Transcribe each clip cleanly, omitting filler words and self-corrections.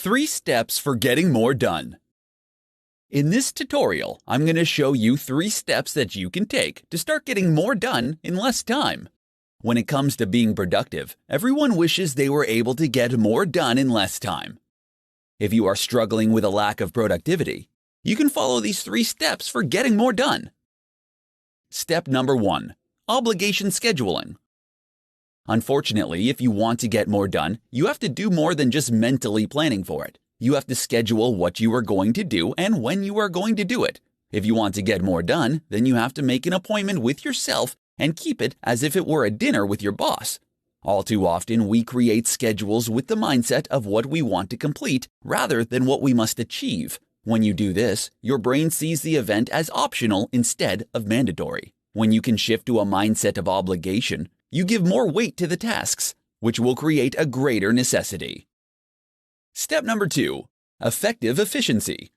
3 steps for getting more done. In this tutorial, I'm going to show you 3 steps that you can take to start getting more done in less time. When it comes to being productive, everyone wishes they were able to get more done in less time. If you are struggling with a lack of productivity, you can follow these 3 steps for getting more done. Step number 1. Obligation scheduling. Unfortunately, if you want to get more done, you have to do more than just mentally planning for it. You have to schedule what you are going to do and when you are going to do it. If you want to get more done, then you have to make an appointment with yourself and keep it as if it were a dinner with your boss. All too often, we create schedules with the mindset of what we want to complete rather than what we must achieve. When you do this, your brain sees the event as optional instead of mandatory. When you can shift to a mindset of obligation, you give more weight to the tasks, which will create a greater necessity. Step number 2. Effective efficiency.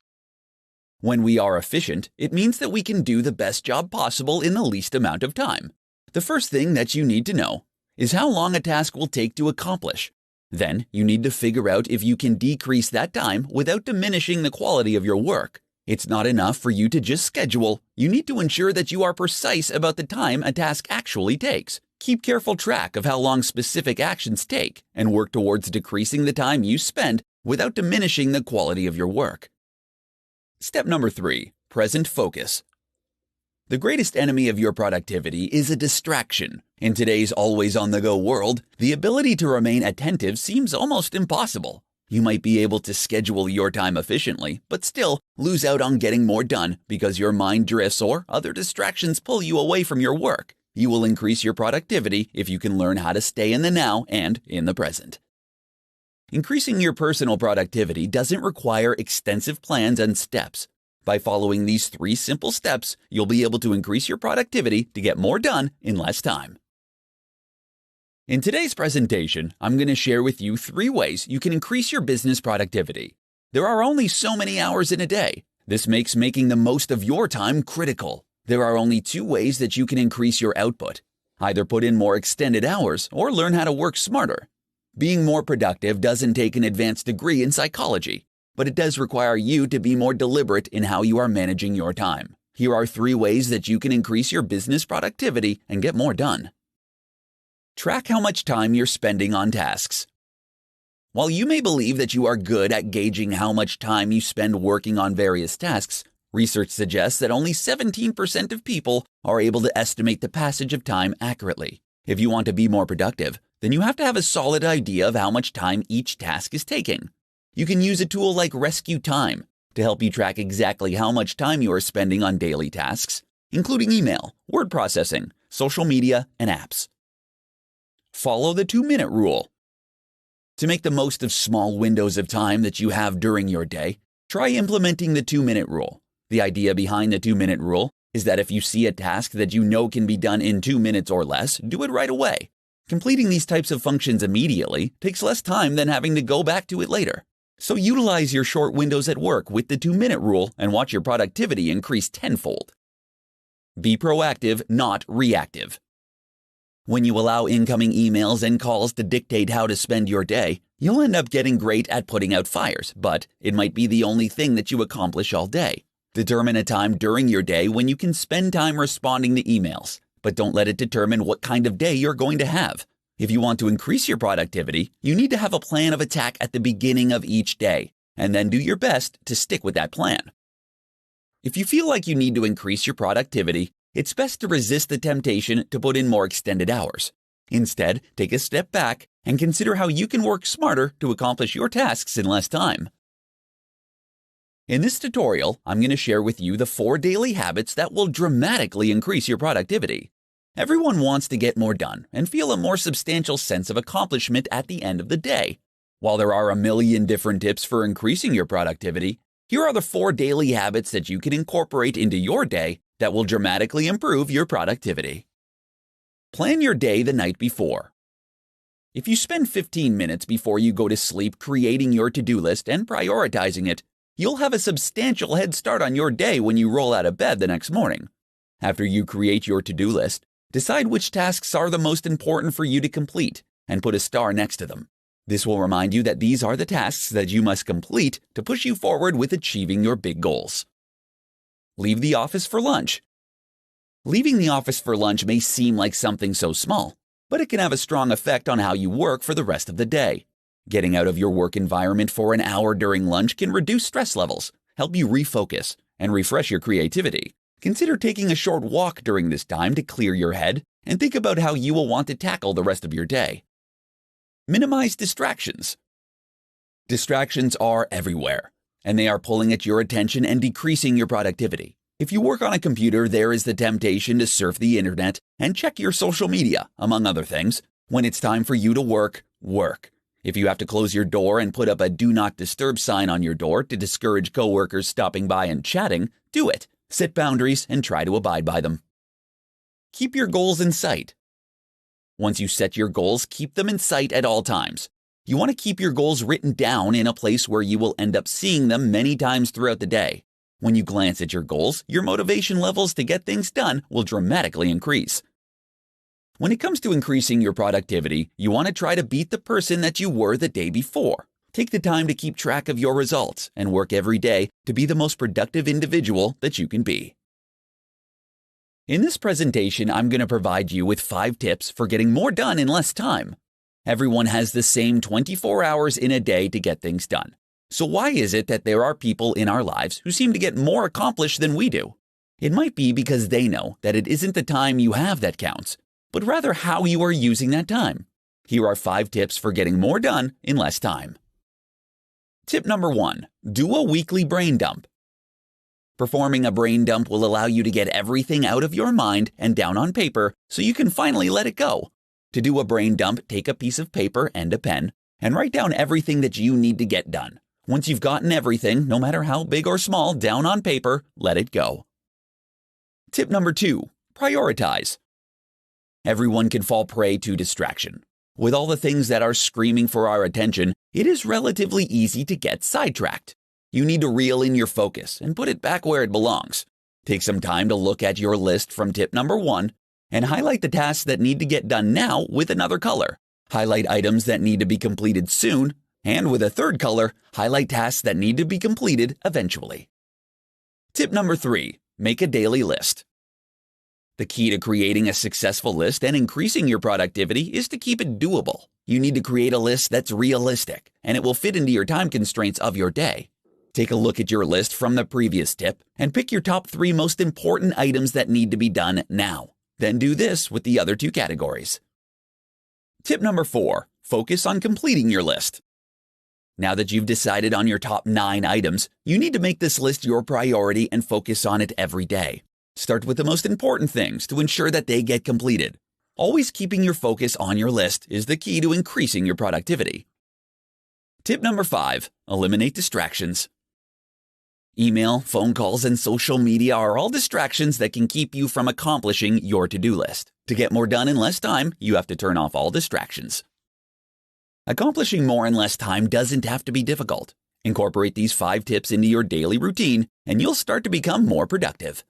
When we are efficient, it means that we can do the best job possible in the least amount of time. The first thing that you need to know is how long a task will take to accomplish. Then, you need to figure out if you can decrease that time without diminishing the quality of your work. It's not enough for you to just schedule. You need to ensure that you are precise about the time a task actually takes. Keep careful track of how long specific actions take and work towards decreasing the time you spend without diminishing the quality of your work. Step number 3. Present focus. The greatest enemy of your productivity is a distraction. In today's always-on-the-go world, the ability to remain attentive seems almost impossible. You might be able to schedule your time efficiently, but still lose out on getting more done because your mind drifts or other distractions pull you away from your work. You will increase your productivity if you can learn how to stay in the now and in the present. Increasing your personal productivity doesn't require extensive plans and steps. By following these 3 simple steps, you'll be able to increase your productivity to get more done in less time. In today's presentation, I'm going to share with you 3 ways you can increase your business productivity. There are only so many hours in a day. This makes making the most of your time critical. There are only 2 ways that you can increase your output. Either put in more extended hours or learn how to work smarter. Being more productive doesn't take an advanced degree in psychology, but it does require you to be more deliberate in how you are managing your time. Here are 3 ways that you can increase your business productivity and get more done. Track how much time you're spending on tasks. While you may believe that you are good at gauging how much time you spend working on various tasks, research suggests that only 17% of people are able to estimate the passage of time accurately. If you want to be more productive, then you have to have a solid idea of how much time each task is taking. You can use a tool like Rescue Time to help you track exactly how much time you are spending on daily tasks, including email, word processing, social media, and apps. Follow the 2-minute rule. To make the most of small windows of time that you have during your day, try implementing the 2-minute rule. The idea behind the 2-minute rule is that if you see a task that you know can be done in 2 minutes or less, do it right away. Completing these types of functions immediately takes less time than having to go back to it later. So utilize your short windows at work with the 2-minute rule and watch your productivity increase tenfold. Be proactive, not reactive. When you allow incoming emails and calls to dictate how to spend your day, you'll end up getting great at putting out fires, but it might be the only thing that you accomplish all day. Determine a time during your day when you can spend time responding to emails, but don't let it determine what kind of day you're going to have. If you want to increase your productivity, you need to have a plan of attack at the beginning of each day, and then do your best to stick with that plan. If you feel like you need to increase your productivity, it's best to resist the temptation to put in more extended hours. Instead, take a step back and consider how you can work smarter to accomplish your tasks in less time. In this tutorial, I'm going to share with you the 4 daily habits that will dramatically increase your productivity. Everyone wants to get more done and feel a more substantial sense of accomplishment at the end of the day. While there are a million different tips for increasing your productivity, here are the 4 daily habits that you can incorporate into your day that will dramatically improve your productivity. Plan your day the night before. If you spend 15 minutes before you go to sleep creating your to-do list and prioritizing it, you'll have a substantial head start on your day when you roll out of bed the next morning. After you create your to-do list, decide which tasks are the most important for you to complete and put a star next to them. This will remind you that these are the tasks that you must complete to push you forward with achieving your big goals. Leave the office for lunch. Leaving the office for lunch may seem like something so small, but it can have a strong effect on how you work for the rest of the day. Getting out of your work environment for an hour during lunch can reduce stress levels, help you refocus, and refresh your creativity. Consider taking a short walk during this time to clear your head and think about how you will want to tackle the rest of your day. Minimize distractions. Distractions are everywhere, and they are pulling at your attention and decreasing your productivity. If you work on a computer, there is the temptation to surf the internet and check your social media, among other things. When it's time for you to work, work. If you have to close your door and put up a Do Not Disturb sign on your door to discourage coworkers stopping by and chatting, do it. Set boundaries and try to abide by them. Keep your goals in sight. Once you set your goals, keep them in sight at all times. You want to keep your goals written down in a place where you will end up seeing them many times throughout the day. When you glance at your goals, your motivation levels to get things done will dramatically increase. When it comes to increasing your productivity, you want to try to beat the person that you were the day before. Take the time to keep track of your results and work every day to be the most productive individual that you can be. In this presentation, I'm going to provide you with 5 tips for getting more done in less time. Everyone has the same 24 hours in a day to get things done. So why is it that there are people in our lives who seem to get more accomplished than we do? It might be because they know that it isn't the time you have that counts, but rather how you are using that time. Here are 5 tips for getting more done in less time. Tip number 1, do a weekly brain dump. Performing a brain dump will allow you to get everything out of your mind and down on paper so you can finally let it go. To do a brain dump, take a piece of paper and a pen and write down everything that you need to get done. Once you've gotten everything, no matter how big or small, down on paper, let it go. Tip number 2, prioritize. Everyone can fall prey to distraction. With all the things that are screaming for our attention, it is relatively easy to get sidetracked. You need to reel in your focus and put it back where it belongs. Take some time to look at your list from tip number 1 and highlight the tasks that need to get done now with another color. Highlight items that need to be completed soon, and with a third color, highlight tasks that need to be completed eventually. Tip number 3, make a daily list. The key to creating a successful list and increasing your productivity is to keep it doable. You need to create a list that's realistic, and it will fit into your time constraints of your day. Take a look at your list from the previous tip and pick your top 3 most important items that need to be done now. Then do this with the other 2 categories. Tip number 4, focus on completing your list. Now that you've decided on your top 9 items, you need to make this list your priority and focus on it every day. Start with the most important things to ensure that they get completed. Always keeping your focus on your list is the key to increasing your productivity. Tip number 5, eliminate distractions. Email, phone calls, and social media are all distractions that can keep you from accomplishing your to-do list. To get more done in less time, you have to turn off all distractions. Accomplishing more in less time doesn't have to be difficult. Incorporate these 5 tips into your daily routine, and you'll start to become more productive.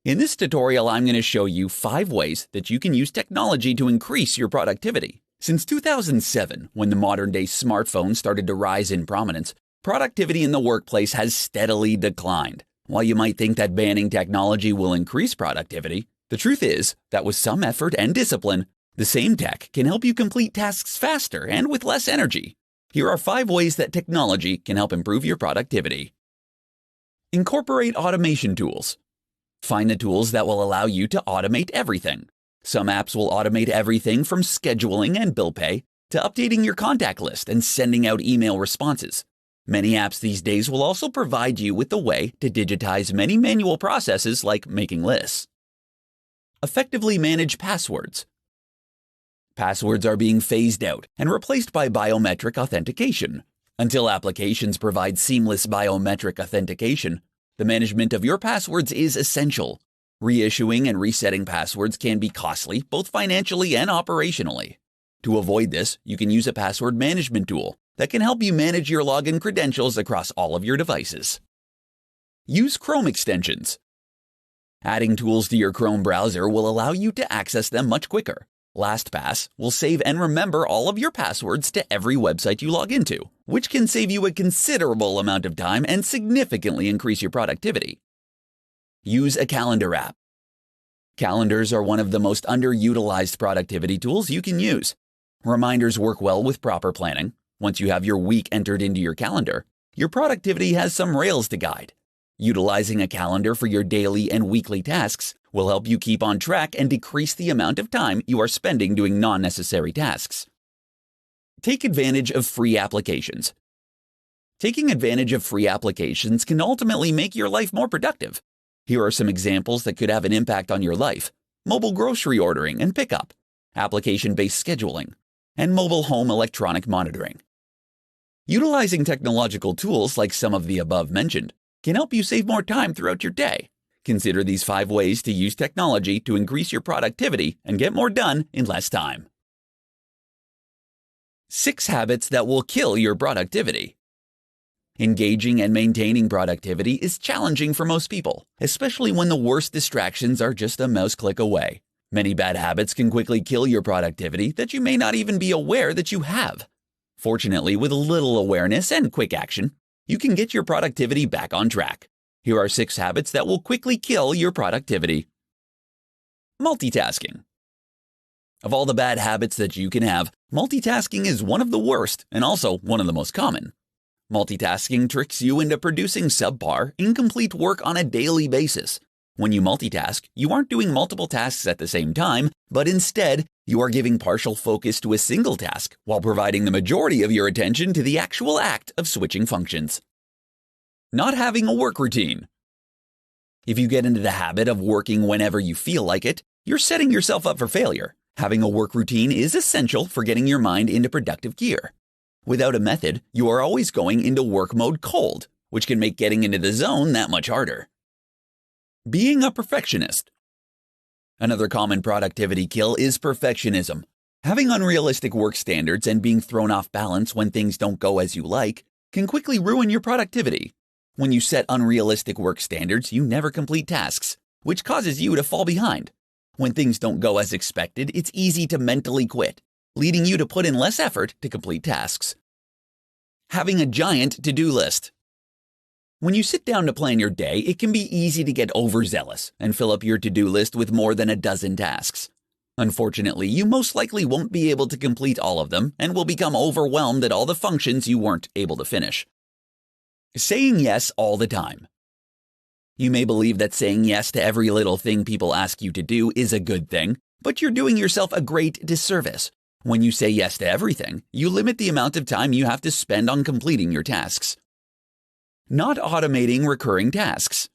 In this tutorial, I'm going to show you 5 ways that you can use technology to increase your productivity. Since 2007, when the modern-day smartphone started to rise in prominence, productivity in the workplace has steadily declined. While you might think that banning technology will increase productivity, the truth is that with some effort and discipline, the same tech can help you complete tasks faster and with less energy. Here are 5 ways that technology can help improve your productivity. Incorporate automation tools. Find the tools that will allow you to automate everything. Some apps will automate everything from scheduling and bill pay to updating your contact list and sending out email responses. Many apps these days will also provide you with a way to digitize many manual processes like making lists. Effectively manage passwords. Passwords are being phased out and replaced by biometric authentication. Until applications provide seamless biometric authentication, the management of your passwords is essential. Reissuing and resetting passwords can be costly, both financially and operationally. To avoid this, you can use a password management tool that can help you manage your login credentials across all of your devices. Use Chrome extensions. Adding tools to your Chrome browser will allow you to access them much quicker. LastPass will save and remember all of your passwords to every website you log into, which can save you a considerable amount of time and significantly increase your productivity. Use a calendar app. Calendars are one of the most underutilized productivity tools you can use. Reminders work well with proper planning. Once you have your week entered into your calendar, your productivity has some rails to guide. Utilizing a calendar for your daily and weekly tasks will help you keep on track and decrease the amount of time you are spending doing non-necessary tasks. Take advantage of free applications. Taking advantage of free applications can ultimately make your life more productive. Here are some examples that could have an impact on your life: mobile grocery ordering and pickup, application-based scheduling, and mobile home electronic monitoring. Utilizing technological tools like some of the above mentioned can help you save more time throughout your day. Consider these 5 ways to use technology to increase your productivity and get more done in less time. 6 habits that will kill your productivity. Engaging and maintaining productivity is challenging for most people, especially when the worst distractions are just a mouse click away. Many bad habits can quickly kill your productivity that you may not even be aware that you have. Fortunately, with a little awareness and quick action, you can get your productivity back on track. Here are 6 habits that will quickly kill your productivity. Multitasking. Of all the bad habits that you can have, multitasking is one of the worst and also one of the most common. Multitasking tricks you into producing subpar, incomplete work on a daily basis. When you multitask, you aren't doing multiple tasks at the same time, but instead, you are giving partial focus to a single task while providing the majority of your attention to the actual act of switching functions. Not having a work routine. If you get into the habit of working whenever you feel like it, you're setting yourself up for failure. Having a work routine is essential for getting your mind into productive gear. Without a method, you are always going into work mode cold, which can make getting into the zone that much harder. Being a perfectionist. Another common productivity kill is perfectionism. Having unrealistic work standards and being thrown off balance when things don't go as you like can quickly ruin your productivity. When you set unrealistic work standards, you never complete tasks, which causes you to fall behind. When things don't go as expected, it's easy to mentally quit, leading you to put in less effort to complete tasks. Having a giant to-do list. When you sit down to plan your day, it can be easy to get overzealous and fill up your to-do list with more than a dozen tasks. Unfortunately, you most likely won't be able to complete all of them and will become overwhelmed at all the functions you weren't able to finish. Saying yes all the time. You may believe that saying yes to every little thing people ask you to do is a good thing, but you're doing yourself a great disservice. When you say yes to everything, you limit the amount of time you have to spend on completing your tasks. Not automating recurring tasks.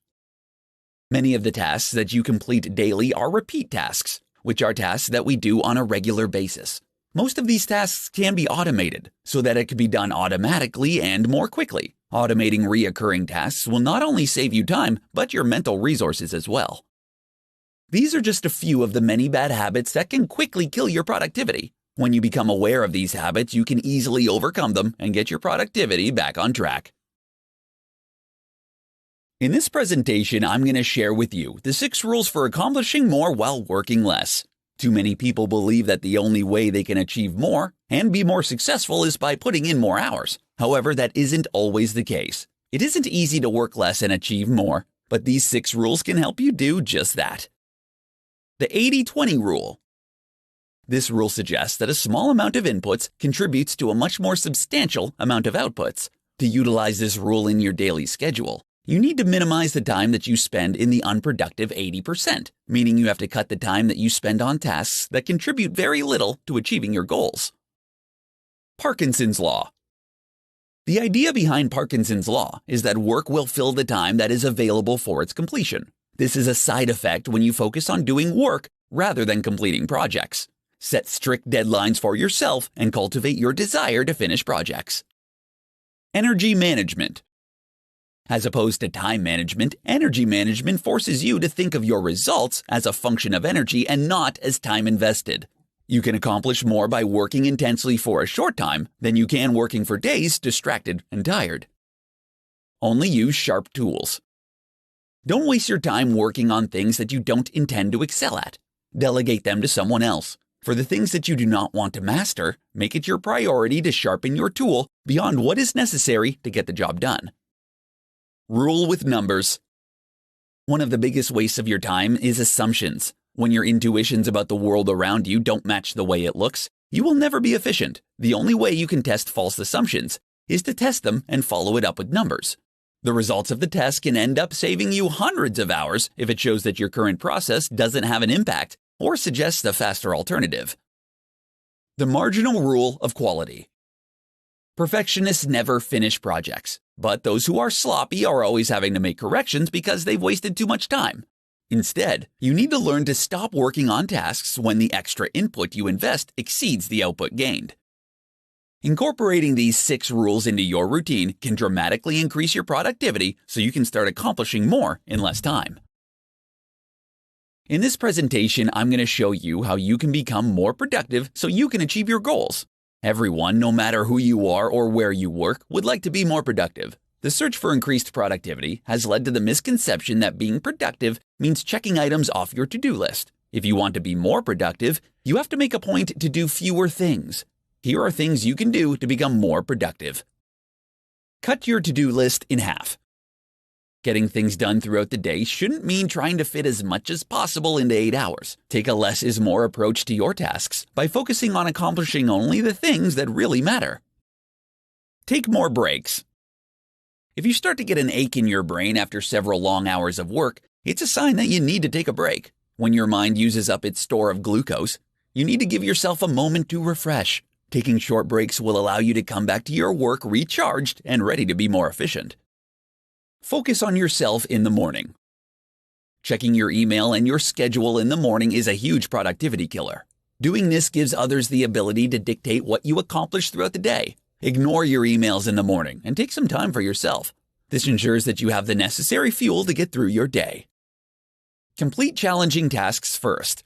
Many of the tasks that you complete daily are repeat tasks, which are tasks that we do on a regular basis. Most of these tasks can be automated so that it can be done automatically and more quickly. Automating reoccurring tasks will not only save you time, but your mental resources as well. These are just a few of the many bad habits that can quickly kill your productivity. When you become aware of these habits, you can easily overcome them and get your productivity back on track. In this presentation, I'm going to share with you the 6 rules for accomplishing more while working less. Too many people believe that the only way they can achieve more and be more successful is by putting in more hours. However, that isn't always the case. It isn't easy to work less and achieve more, but these 6 rules can help you do just that. The 80-20 rule. This rule suggests that a small amount of inputs contributes to a much more substantial amount of outputs. To utilize this rule in your daily schedule, you need to minimize the time that you spend in the unproductive 80%, meaning you have to cut the time that you spend on tasks that contribute very little to achieving your goals. Parkinson's Law. The idea behind Parkinson's Law is that work will fill the time that is available for its completion. This is a side effect when you focus on doing work rather than completing projects. Set strict deadlines for yourself and cultivate your desire to finish projects. Energy management. As opposed to time management, energy management forces you to think of your results as a function of energy and not as time invested. You can accomplish more by working intensely for a short time than you can working for days distracted and tired. Only use sharp tools. Don't waste your time working on things that you don't intend to excel at. Delegate them to someone else. For the things that you do not want to master, make it your priority to sharpen your tool beyond what is necessary to get the job done. Rule with numbers. One of the biggest wastes of your time is assumptions. When your intuitions about the world around you don't match the way it looks, you will never be efficient. The only way you can test false assumptions is to test them and follow it up with numbers. The results of the test can end up saving you hundreds of hours if it shows that your current process doesn't have an impact or suggests a faster alternative. The marginal rule of quality. Perfectionists never finish projects, but those who are sloppy are always having to make corrections because they've wasted too much time. Instead, you need to learn to stop working on tasks when the extra input you invest exceeds the output gained. Incorporating these 6 rules into your routine can dramatically increase your productivity so you can start accomplishing more in less time. In this presentation, I'm going to show you how you can become more productive so you can achieve your goals. Everyone, no matter who you are or where you work, would like to be more productive. The search for increased productivity has led to the misconception that being productive means checking items off your to-do list. If you want to be more productive, you have to make a point to do fewer things. Here are things you can do to become more productive. Cut your to-do list in half. Getting things done throughout the day shouldn't mean trying to fit as much as possible into 8 hours. Take a less is more approach to your tasks by focusing on accomplishing only the things that really matter. Take more breaks. If you start to get an ache in your brain after several long hours of work, it's a sign that you need to take a break. When your mind uses up its store of glucose, you need to give yourself a moment to refresh. Taking short breaks will allow you to come back to your work recharged and ready to be more efficient. Focus on yourself in the morning. Checking your email and your schedule in the morning is a huge productivity killer. Doing this gives others the ability to dictate what you accomplish throughout the day. Ignore your emails in the morning and take some time for yourself. This ensures that you have the necessary fuel to get through your day. Complete challenging tasks first.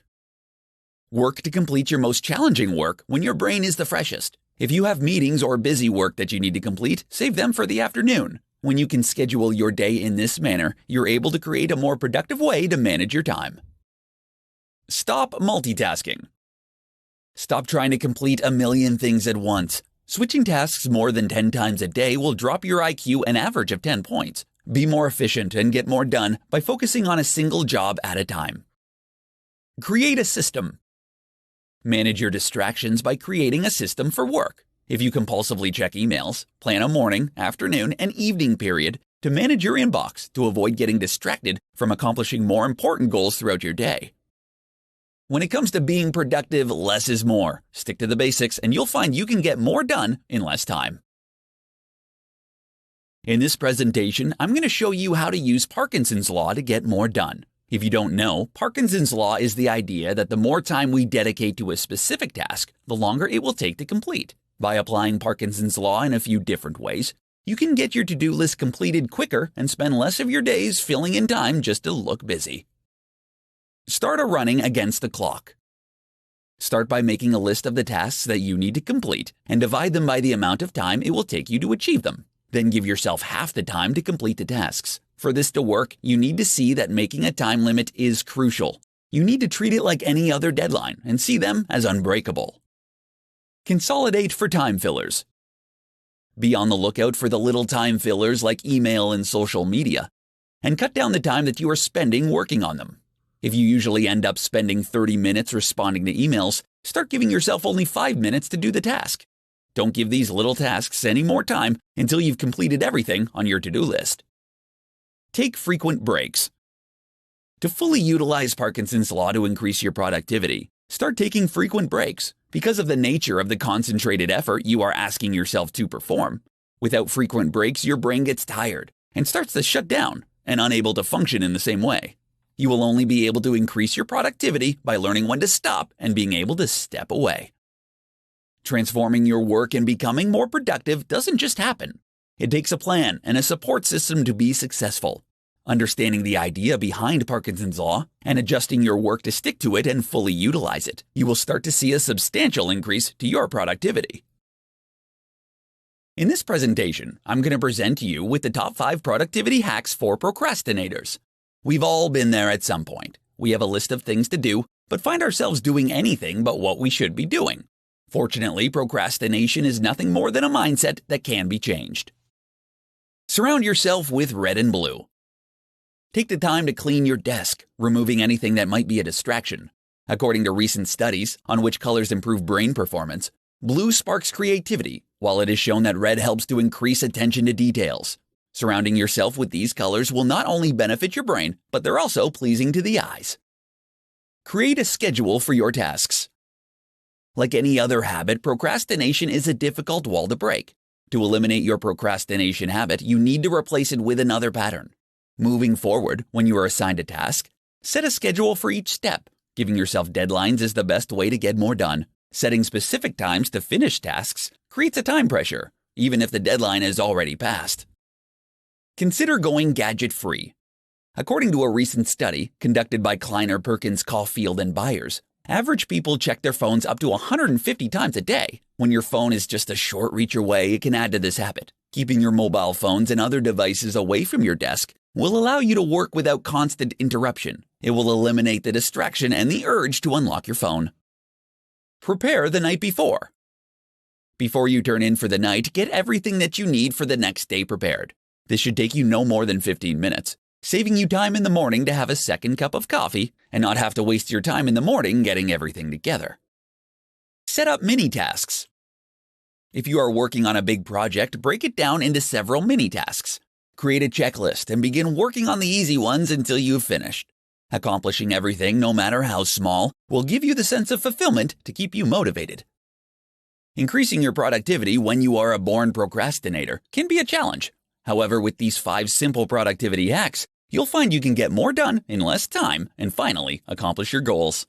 Work to complete your most challenging work when your brain is the freshest. If you have meetings or busy work that you need to complete, save them for the afternoon. When you can schedule your day in this manner, you're able to create a more productive way to manage your time. Stop multitasking. Stop trying to complete a million things at once. Switching tasks more than 10 times a day will drop your IQ an average of 10 points. Be more efficient and get more done by focusing on a single job at a time. Create a system. Manage your distractions by creating a system for work. If you compulsively check emails, plan a morning, afternoon, and evening period to manage your inbox to avoid getting distracted from accomplishing more important goals throughout your day. When it comes to being productive, less is more. Stick to the basics and you'll find you can get more done in less time. In this presentation, I'm going to show you how to use Parkinson's Law to get more done. If you don't know, Parkinson's Law is the idea that the more time we dedicate to a specific task, the longer it will take to complete. By applying Parkinson's Law in a few different ways, you can get your to-do list completed quicker and spend less of your days filling in time just to look busy. Start a running against the clock. Start by making a list of the tasks that you need to complete and divide them by the amount of time it will take you to achieve them. Then give yourself half the time to complete the tasks. For this to work, you need to see that making a time limit is crucial. You need to treat it like any other deadline and see them as unbreakable. Consolidate for time fillers. Be on the lookout for the little time fillers like email and social media, and cut down the time that you are spending working on them. If you usually end up spending 30 minutes responding to emails, start giving yourself only 5 minutes to do the task. Don't give these little tasks any more time until you've completed everything on your to-do list. Take frequent breaks. To fully utilize Parkinson's Law to increase your productivity, start taking frequent breaks. Because of the nature of the concentrated effort you are asking yourself to perform, without frequent breaks, your brain gets tired and starts to shut down and unable to function in the same way. You will only be able to increase your productivity by learning when to stop and being able to step away. Transforming your work and becoming more productive doesn't just happen. It takes a plan and a support system to be successful. Understanding the idea behind Parkinson's Law and adjusting your work to stick to it and fully utilize it, you will start to see a substantial increase to your productivity. In this presentation, I'm going to present you with the top 5 productivity hacks for procrastinators. We've all been there at some point. We have a list of things to do, but find ourselves doing anything but what we should be doing. Fortunately, procrastination is nothing more than a mindset that can be changed. Surround yourself with red and blue. Take the time to clean your desk, removing anything that might be a distraction. According to recent studies on which colors improve brain performance, blue sparks creativity, while it is shown that red helps to increase attention to details. Surrounding yourself with these colors will not only benefit your brain, but they're also pleasing to the eyes. Create a schedule for your tasks. Like any other habit, procrastination is a difficult wall to break. To eliminate your procrastination habit, you need to replace it with another pattern. Moving forward, when you are assigned a task, set a schedule for each step. Giving yourself deadlines is the best way to get more done. Setting specific times to finish tasks creates a time pressure, even if the deadline is already passed. Consider going gadget-free. According to a recent study conducted by Kleiner Perkins Caulfield and Byers, average people check their phones up to 150 times a day. When your phone is just a short reach away, it can add to this habit. Keeping your mobile phones and other devices away from your desk will allow you to work without constant interruption. It will eliminate the distraction and the urge to unlock your phone. Prepare the night before. Before you turn in for the night, get everything that you need for the next day prepared. This should take you no more than 15 minutes, saving you time in the morning to have a second cup of coffee and not have to waste your time in the morning getting everything together. Set up mini tasks. If you are working on a big project, break it down into several mini tasks. Create a checklist and begin working on the easy ones until you've finished. Accomplishing everything, no matter how small, will give you the sense of fulfillment to keep you motivated. Increasing your productivity when you are a born procrastinator can be a challenge. However, with these 5 simple productivity hacks, you'll find you can get more done in less time and finally accomplish your goals.